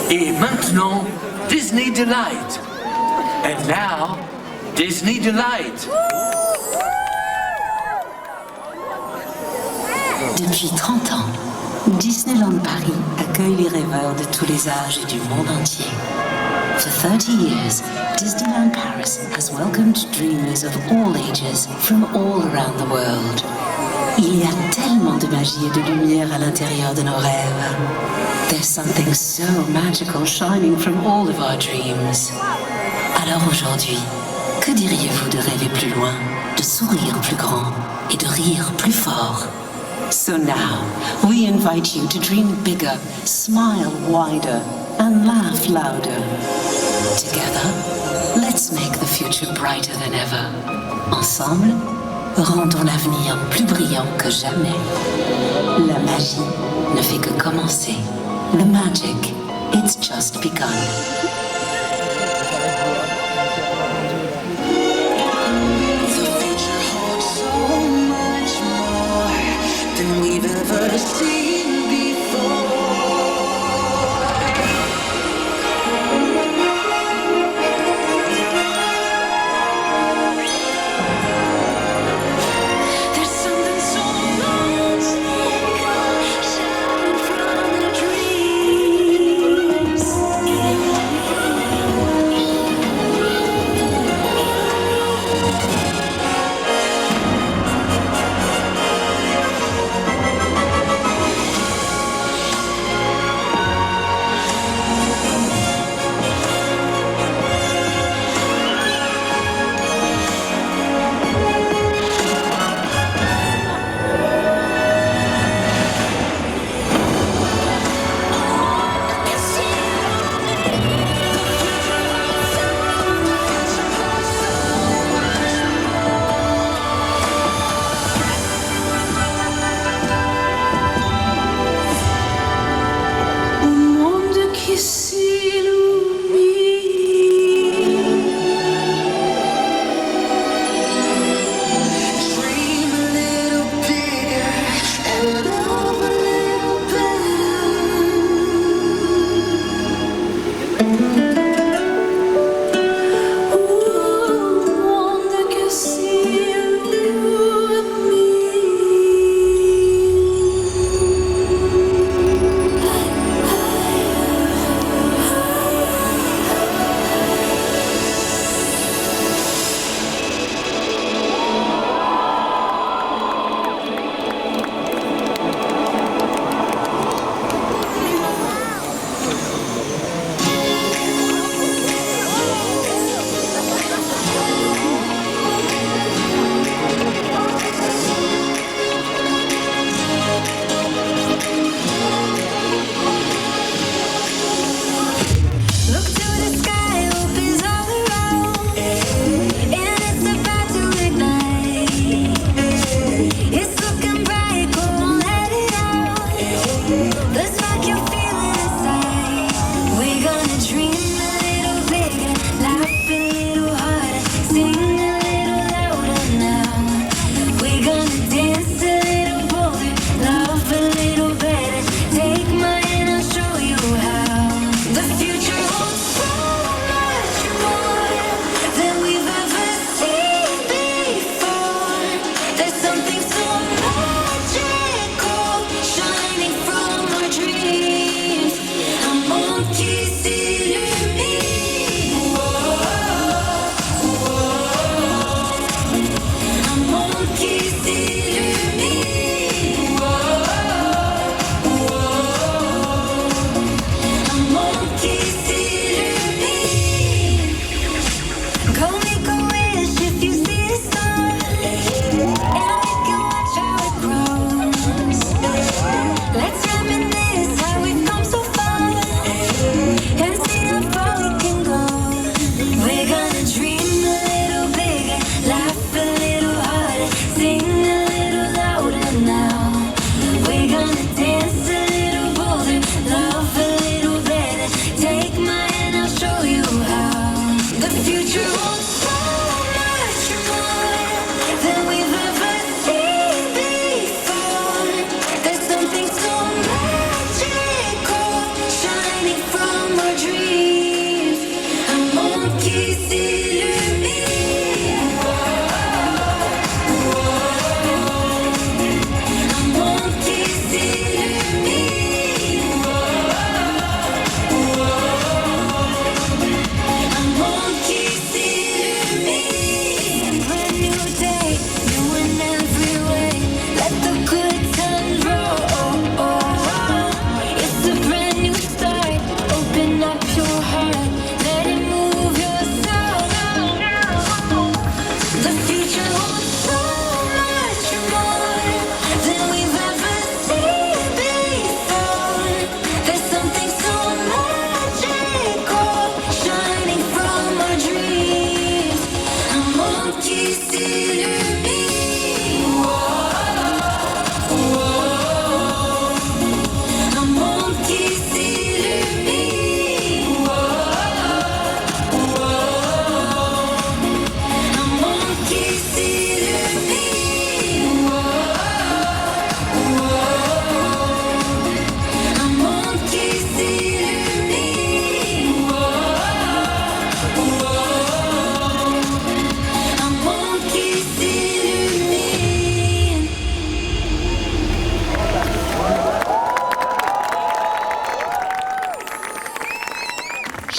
Et maintenant, Disney D-Light. And now, Disney D-Light. Depuis 30 ans, Disneyland Paris accueille les rêveurs de tous les âges et du monde entier. For 30 years, Disneyland Paris has welcomed dreamers of all ages from all around the world. Il y a tellement de magie et de lumière à l'intérieur de nos rêves. There's something so magical shining from all of our dreams. Alors aujourd'hui, que diriez-vous de rêver plus loin, de sourire plus grand et de rire plus fort? So now, we invite you to dream bigger, smile wider, and laugh louder. Together, let's make the future brighter than ever. Ensemble, rendons l'avenir plus brillant que jamais. La magie ne fait que commencer. The magic, it's just begun. We've ever seen before. There's something so magic shining from the dreams.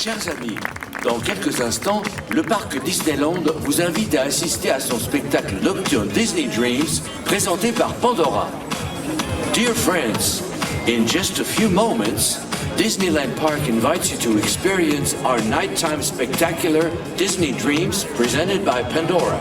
Chers amis, dans quelques instants, le parc Disneyland vous invite à assister à son spectacle nocturne Disney Dreams, présenté par Pandora. Dear friends, in just a few moments, Disneyland Park invites you to experience our nighttime spectacular Disney Dreams presented by Pandora.